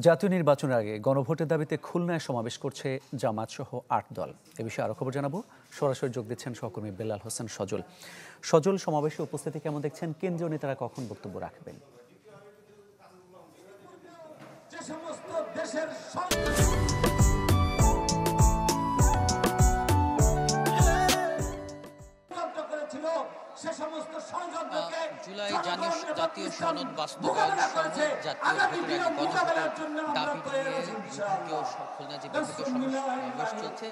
জাতীয় নির্বাচনের আগে গণভোটের দাবিতে খুলনায় সমাবেশ করছে জামাত সহ ৮ দল। এ বিষয়ে আরো খবর জানাবো। সরাসরি যোগ দিচ্ছেন সহকর্মী বেলাল হোসেন সজল। সজল, সমাবেশে উপস্থিতি কেমন দেখছেন? কেন্দ্রীয় নেতারা কখন বক্তব্য রাখবেন? জুলাই জাতীয় সনদ বাস্তবায়ন সহ জাতীয় ভোটের আগে গণভোটের দাবি নিয়ে বিভাগীয় খুলনা যে বিভাগীয় সমাবেশ চলছে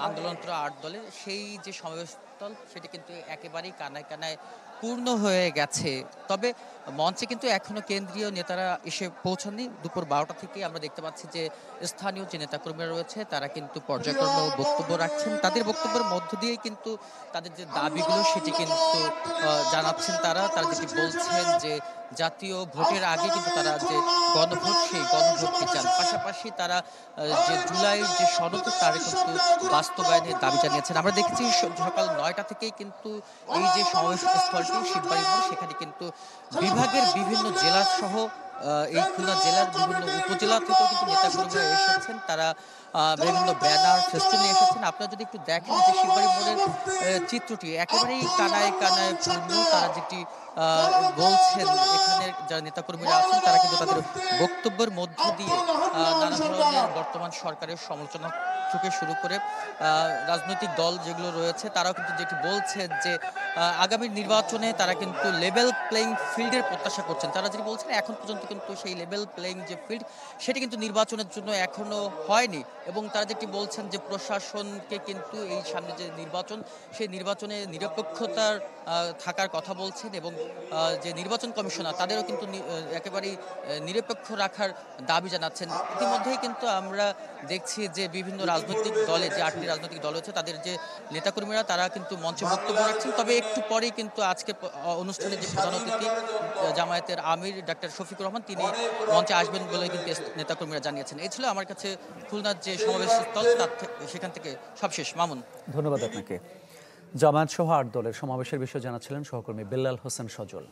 আন্দোলনরত ৮ দলের, সেই যে সমাবেশস্থল সেটি কিন্তু একেবারেই কানায় কানায় পূর্ণ হয়ে গেছে। তবে মঞ্চে কিন্তু এখনো কেন্দ্রীয় নেতারা এসে পৌঁছাননি। দুপুর ১২টা থেকে আমরা দেখতে পাচ্ছি যে স্থানীয় যে নেতাকর্মীরা রয়েছে তারা কিন্তু পর্যায়ক্রমে বক্তব্য রাখছেন। তাদের বক্তব্যের মধ্য দিয়েই কিন্তু তাদের যে দাবিগুলো সেটি কিন্তু জানাচ্ছেন। তারা যেটি বলছেন যে জাতীয় ভোটের আগে কিন্তু তারা যে গণভোট, সেই গণভোটটি চান। পাশাপাশি তারা যে জুলাই যে সনদ তার কিন্তু বাস্তবায়নের দাবি জানিয়েছেন। আমরা দেখেছি সকাল ৯টা থেকেই কিন্তু এই যে সমাবেশ স্থলটি শিববাড়ি মোড়, সেখানে কিন্তু বিভাগের বিভিন্ন জেলা সহ এই খুলনা জেলার বিভিন্ন উপজেলা থেকেও কিন্তু নেতাকর্মীরা এসেছেন। তারা বিভিন্ন ব্যানার ফেস্টুন নিয়ে এসেছেন। আপনারা যদি একটু দেখেন যে শিববাড়ি মোড়ের চিত্রটি একেবারেই কানায় কানায় পূর্ণ। তারা যেটি বলছেন, এখানে যারা নেতাকর্মীরা আছেন তারা কিন্তু তাদের বক্তব্যের মধ্য দিয়ে নানা ধরনের বর্তমান সরকারের সমালোচনা থেকে শুরু করে রাজনৈতিক দল যেগুলো রয়েছে তারাও কিন্তু যেটি বলছেন যে আগামী নির্বাচনে তারা কিন্তু লেভেল প্লেইং ফিল্ডের প্রত্যাশা করছেন। তারা যেটি বলছেন এখন পর্যন্ত কিন্তু সেই লেভেল প্লেইং যে ফিল্ড সেটি কিন্তু নির্বাচনের জন্য এখনো হয়নি, এবং তারা যেটি বলছেন যে প্রশাসনকে কিন্তু এই সামনে যে নির্বাচন, সেই নির্বাচনে নিরপেক্ষতার থাকার কথা বলছেন, এবং যে নির্বাচন কমিশনার তাদেরও কিন্তু একেবারেই নিরপেক্ষ রাখার দাবি জানাচ্ছেন। ইতিমধ্যেই কিন্তু আমরা দেখছি যে বিভিন্ন রাজনৈতিক দলে যে ৮টি রাজনৈতিক দল হচ্ছে তাদের যে নেতাকর্মীরা তারা কিন্তু মঞ্চে বক্তব্য রাখছেন। তবে একটু পরেই কিন্তু আজকে অনুষ্ঠানে যে প্রধান অতিথি জামায়াতের আমির ডাক্তার শফিকুর রহমান তিনি মঞ্চে আসবেন বলে কিন্তু নেতাকর্মীরা জানিয়েছেন। এই ছিল আমার কাছে খুলনার যে সমাবেশ স্থল সেখান থেকে সবশেষ। মামুন, ধন্যবাদ আপনাকে। জামায়াত সহ ৮ দলের সমাবেশের বিষয়ে জানাচ্ছিলেন সহকর্মী বেলাল হোসেন সজল।